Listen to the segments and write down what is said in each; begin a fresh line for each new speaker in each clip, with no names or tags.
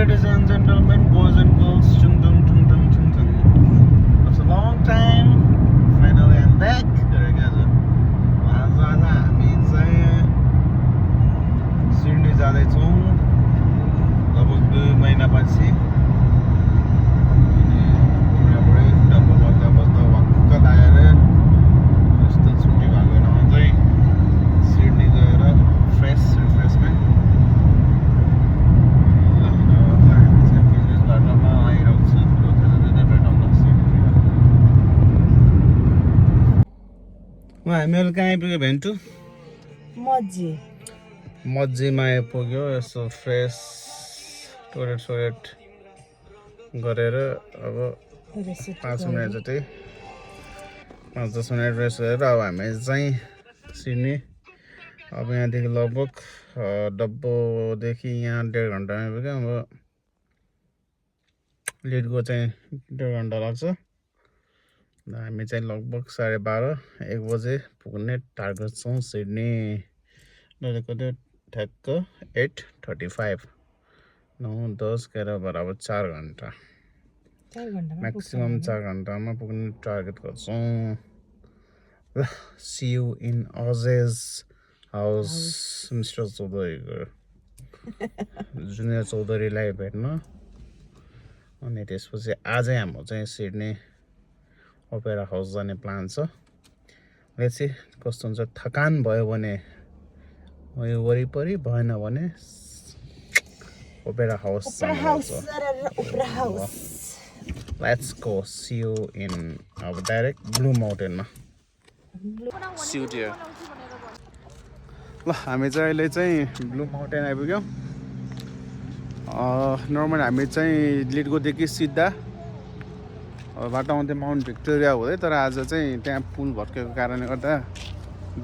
ladies and gentlemen, boys and girls, chung chung chung chung chung chung. It's a long time. Finally, I'm back. आज हामी चाहिँ Sydney जाँदैछौँ लगभग 2 महिनापछि अनि यहाँबाटै डब्बा बस्दा बस्दा वाक्क लागेर यस्तो छुट्टी भएको बेलामा चाहिँ सिडनी गएर फ्रेस रिफ्रेसमेन्ट हामीहरू कहाँ आइपुग्यो भेन्टु मस्जिदमा आइपुग्यो यसो फ्रेस टोइलेट गरेर अब 5 मिनट जति 5-10 मिनट रेस्ट गरेर अब हामी चाहिँ सिडनी अब यहाँदेखि लगभग डब्बोदेखि यहाँ 1.5 घन्टा आइपुग्यो अब लिडको चाहिँ 1.5 घन्टा लाग्छ हामी चाहिँ लगभग 12:30-1 बजे पुग्ने टार्गेट छौँ सिडनी कतै ठ्याक्क 8:35 9-10 11 बराबर 4 घन्टा म्याक्सिमम 4 घन्टामा पुग्ने टार्गेट गर्छौँ ल सी यू इन अजेज हाउस मिस्टर चौधरीको जुनियर चौधरीलाई भेट्न अनि त्यसपछि आजै हाम्रो चाहिँ सिडनी ओपेरा हाउस जाने प्लान छ लेट्स कस्तो हुन्छ थकान भयो भने वरिपरि भएन भने Opera House let's go see you in अब डाइरेक्ट ब्लू माउन्टेनमा सी यू डियर ल हामी चाहिँ अहिले चाहिँ ब्लू माउन्टेन आइपुग्यौँ नर्मली हामी चाहिँ लिडकोदेखि सिधा बाटोमा चाहिँ माउन्ट भिक्टोरिया हुँदै तर आज चाहिँ त्यहाँ पुल भत्केको कारणले गर्दा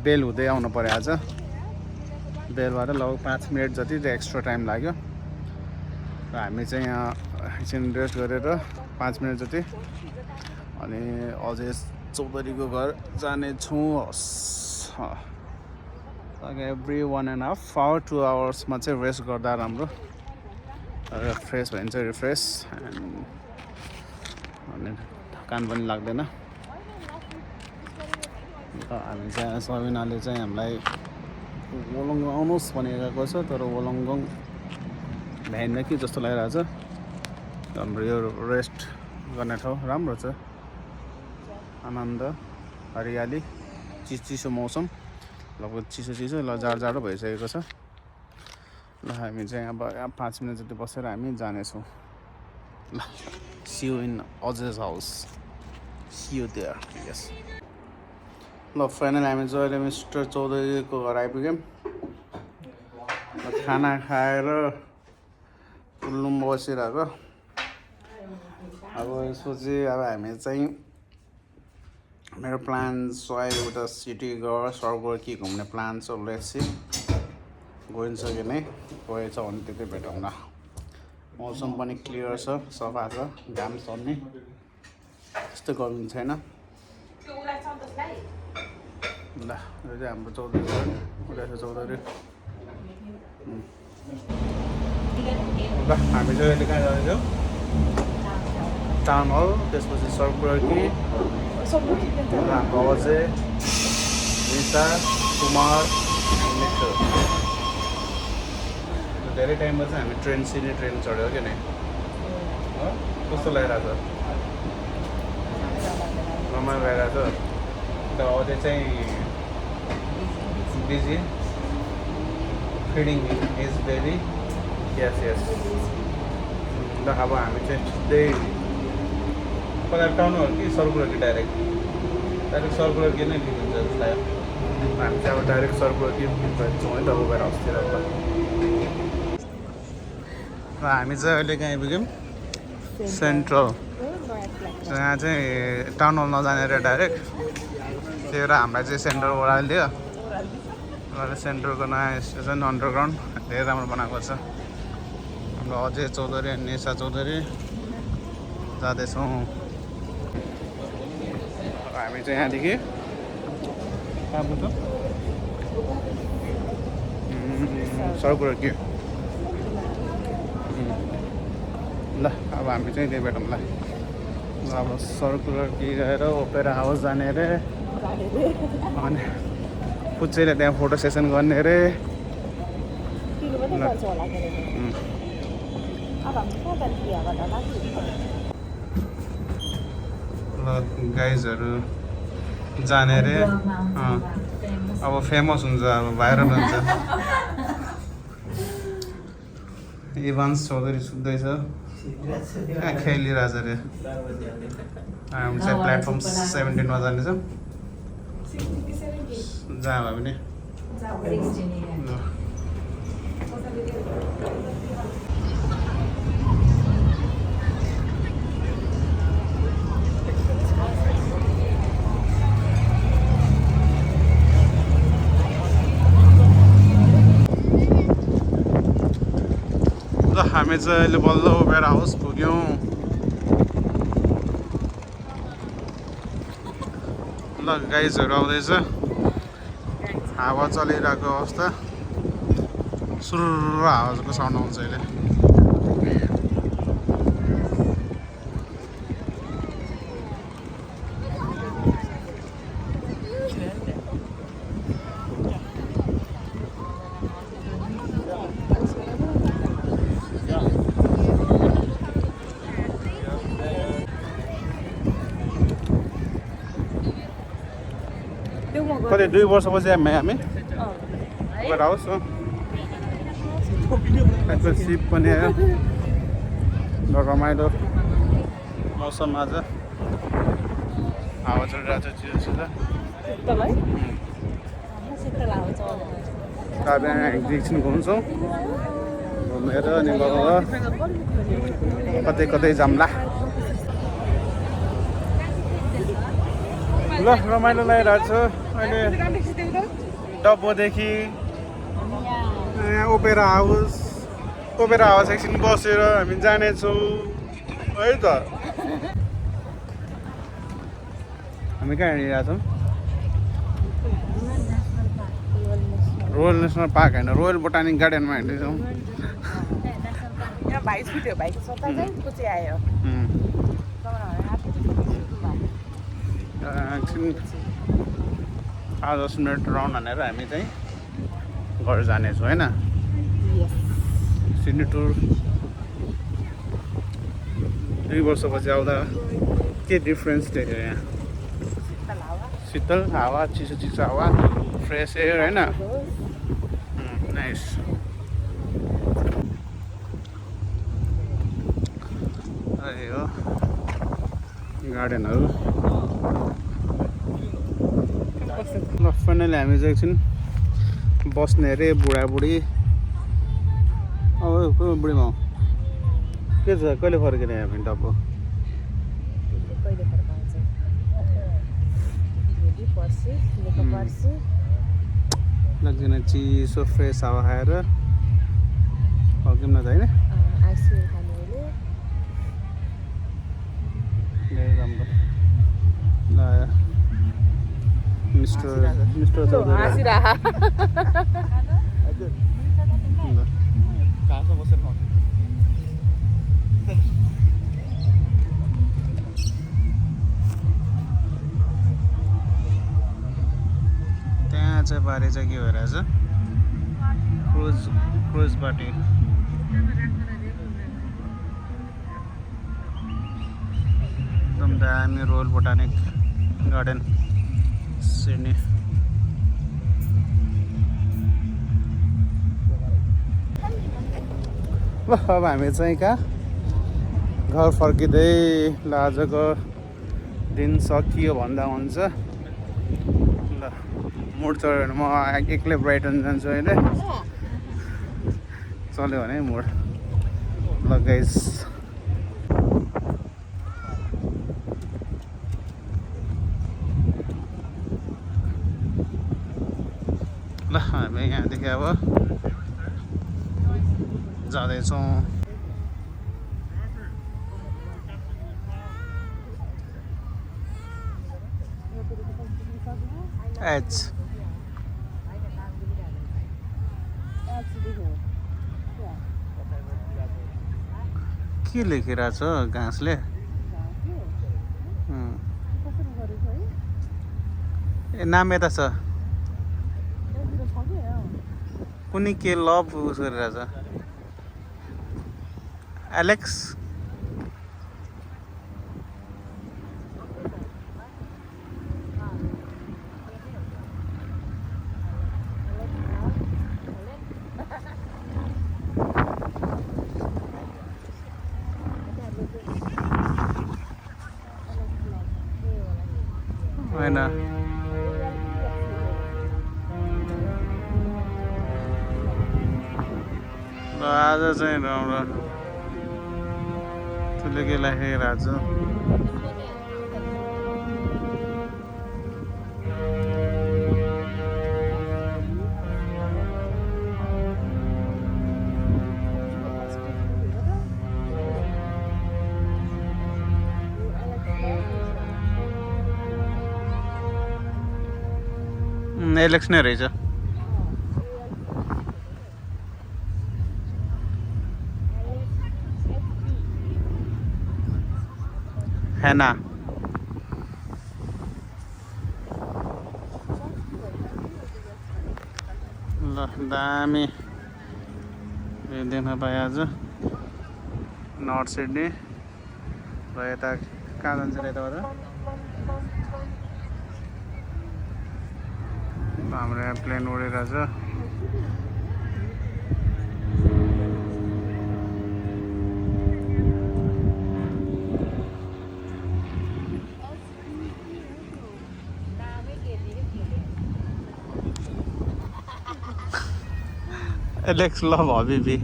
बेल हुँदै आउनु पर्यो आज बेलबाट लगभग 5 मिनट जति एक्स्ट्रा टाइम लाग्यो र हामी चाहिँ यहाँ एकछिन रेस्ट गरेर 5 मिनट जति अनि अझै चौधरीको घर जानेछौँ एभ्री 1.5 आवर 2 आवर्समा चाहिँ रेस्ट गर्दा राम्रो र फ्रेस भइन्छ रिफ्रेस अनि थकान पनि लाग्दैन हामी चाहिँ सबिनाले चाहिँ हामीलाई वोलङ्गङ आउनुहोस् भनेको छ तर वोलङ्गङ भ्याइन कि जस्तो लागिरहेछ हाम्रो यो रेस्ट गर्ने ठाउँ राम्रो छ आनन्द हरियाली चिसो मौसम लगभग चिसो ल जाडो भइसकेको छ ल हामी चाहिँ अब 5 मिनट जति बसेर हामी जानेछौँ ल see you in Oz's house see you there yes ल फाइनल हामी चाहिँ अहिले मिस्टर चौधरीको घर आइपुग्यौँ खाना खाएर पुल्लुम बसिरहेको अब यसपछि अब हामी चाहिँ मेरो प्लान छ अहिले उता सिटी गएर सर्भर के घुम्ने प्लान छ लेट्स सी गइन्छ कि नै गएछ भने त्यतै भेटौँ न मौसम पनि क्लियर छ सफा छ घाम सर्ने त्यस्तो गर्नु छैन ल यो चाहिँ हाम्रो चौधरी उता चौधरी ल हामी चाहिँ अहिले कहाँ जाँदैछौँ टाउन हल त्यसपछि सर्कुलर हाम्रो अजय रिता कुमार मित्र धेरै टाइममा चाहिँ हामी सिडनी ट्रेन चढ्यो कि नै कस्तो लागिरहेको छ रमाइलो लागिरहेको छ अन्त अझै चाहिँ बिजी फिडिङ इज बेबी यस ल अब हामी चाहिँ सिधै कता टाउन हो कि सर्कुलर कि डाइरेक्ट सर्कुलर कि नै ठिक हुन्छ जस्तो लाग्यो हामी चाहिँ अब डाइरेक्ट सर्कुलर कि जान्छौँ है त उभेर अस्तिर हामी चाहिँ अहिले कहाँ आइपुग्यौँ सेन्ट्रल यहाँ चाहिँ टाउन हल नजाने रे डाइरेक्ट त्यही भएर हामीलाई चाहिँ सेन्ट्रल ओह्रालिदियो सेन्ट्रलको नयाँ स्टेसन अन्डरग्राउन्ड धेरै राम्रो बनाएको छ हाम्रो अजय चौधरी अनि निशा चौधरी जाँदैछौँ हामी चाहिँ यहाँदेखि कहाँ पुग्छौँ सर्कुलर के ल अब हामी चाहिँ त्यही भेटौँला। अब सर्कुलर कि गएर ओपेरा हाउस जाने अरे अनि पुच्चैले त्यहाँ फोटो सेसन गर्ने अरे। ल गाइजहरू जाने अरे। अब फेमस हुन्छ, अब भाइरल हुन्छ। इभान्स चौधरी सुत्दैछ, खेलिरहेछ अरे। हामी चाहिँ प्लेटफर्म 17मा जानेछौँ, जहाँ भए पनि। हामी चाहिँ अहिले बल्ल ओपेरा हाउस पुग्यौँ। ल गाइजहरू आउँदैछ, हावा चलिरहेको अवस्था, सुर्र हावाको साउन्ड आउँछ अहिले। कति 2 वर्षपछि हामी ओपेरा हाउस हो। सिप पनि आयो, रमाइलो मौसम आज, हावा चलिरहेको छ चिसो। अब एकछिन घुम्छौँ, घुमेर अनि कतै कतै जाम्ला। ल रमाइलो लागिरहेको छ अहिले। डब्बोदेखि ओपेरा हाउस एकछिन बसेर हामी जानेछौँ है त। हामी कहाँ हिँडिरहेको छौँ? रोयल नेसनल पार्क होइन, रोयल बोटानिक गार्डनमा हिँड्दैछौँ। एकछिन 5-10 मिनट राउन्ड हानेर हामी चाहिँ घर जानेछौँ होइन। सिडनी टुर 2 वर्षपछि आउँदा के डिफ्रेन्स देख्यो यहाँ? शीतल हावा, चिसो चिसो हावा, फ्रेस एयर होइन। नाइस। यो गार्डनहरू। ल फाइनली हामी चाहिँ एकछिन बस्ने अरे बुढाबुढी। अब बुढीमा के छ, कहिले फर्किने हामी डब्बो? लाग्दैन, चिसो फ्रेस हावा खाएर फर्किउँ न त होइन। मिस्टर चौधरी त्यहाँ चाहिँ बारे चाहिँ के भइरहेछ? Cruise party. एकदम दामी रोयल बोटानिक गार्डन सिडनी। ल अब हामी चाहिँ कहाँ घर फर्किँदै। ल आजको दिन सकियो भन्दा हुन्छ। ल मुड चढ्यो भने म एक्लै ब्राइटन जान्छु अहिले, चल्यो भने मुड। ल गाइस ल हामी यहाँदेखि अब जाँदैछौँ। एच के लेखिरहेछ घाँसले ए नाम यता छ कुनै के लभ उस गरिरहेछ एलेक्स होइन आज चाहिँ राम्रो तैँले के लेखेको छ एलेक्स नै रहेछ हेना ल दामी देख्न पाएँ आज नर्थ सिडनी र यता कहाँ जान्छ र यताबाट हाम्रो यहाँ प्लेन उडिरहेछ एलेक्स लभ हबिबी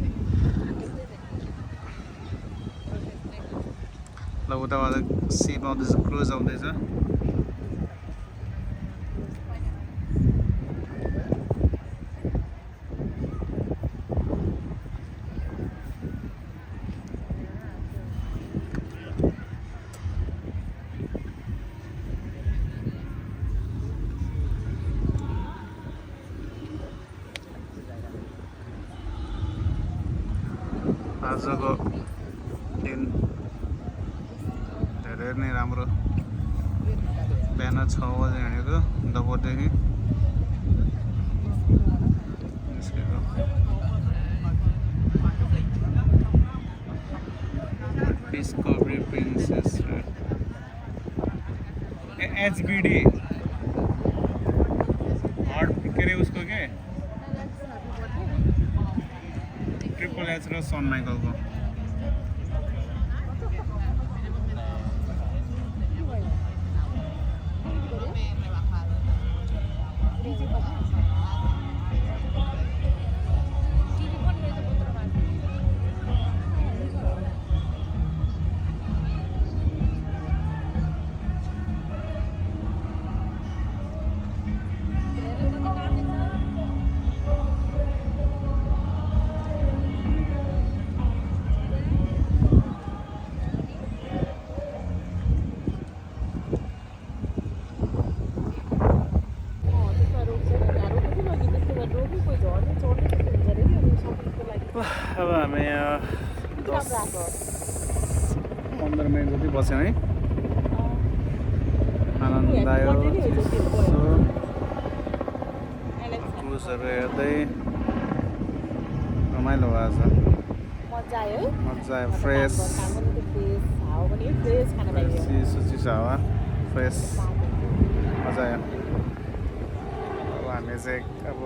ल उताबाट सिप आउँदैछ क्रुज आउँदैछ आजको दिन धेरै नै राम्रो बिहान 6 बजे हिँडेको दबोरदेखि निस्केको डिस्कभरी प्रिन्सेस एचबिडी हट के अरे उसको के ट्रिपल एच र सन माइकलको अब हामी यहाँ 10-15 मिनट जति बस्यौँ है आनन्द आयो क्रुजहरू हेर्दै रमाइलो भएको छ मजा आयो फ्रेस चिसो चिसो हावा फ्रेस मजा आयो अब हामी चाहिँ अब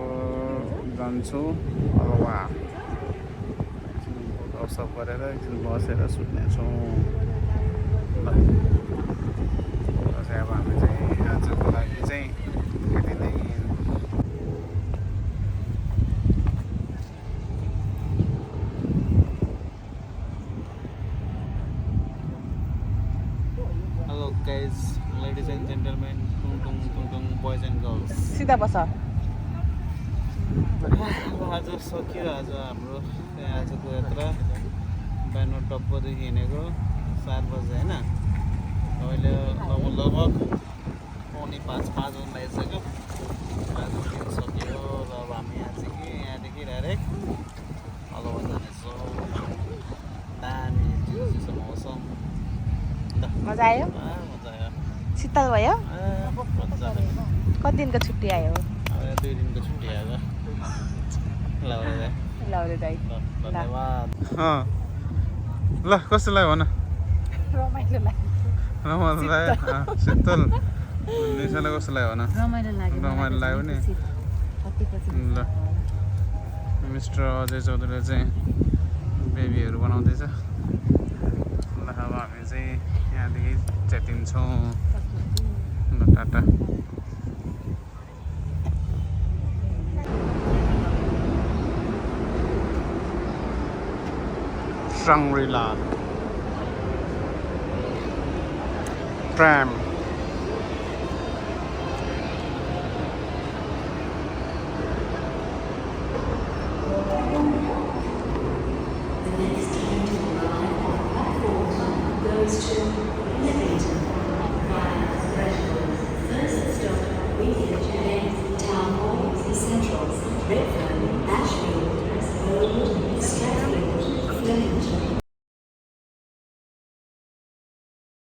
जान्छौँ अब वहाँ सब गरेर एकछिन बसेर सुत्नेछौँ ल चाहिँ अब हामी चाहिँ आजको लागि चाहिँ यति नै hello guys ladies and gentlemen टुङ बोइज एन्ड गर्ल्स
सिधा बस
आज सकियो आज हाम्रो आजको यात्रा बिहान टप्पदेखि हिँडेको 7 बजे होइन अहिले लगभग 4:45 बज्न लागिसक्यो आजको दिन सकियो र अब हामी यहाँदेखि डाइरेक्ट अलगढा जानेछौँ दामी
मजा आयो
मजा आयो
शीतल भयो
मजाले
कति दिनको छुट्टी आयो
अब 2 दिनको छुट्टी आयो
लाउरे दाइ
धन्यवाद ल कस्तो लाग्यो भन
रमाइलो लाग्यो
रमाइलो लाग्यो शीतल निशालाई कस्तो लाग्यो भन रमाइलो लाग्यो नि ल मिस्टर अजय चौधरीले चाहिँ बेबीहरू बनाउँदैछ ल अब हामी चाहिँ यहाँदेखि च्यातिन्छौँ ल Tata Shangri-La tram
goes to Livingston via Threshold. First stop, Weekend today, Town Hall, The Central, Redfern, Ashfield, Road, Strathfield, Flemington.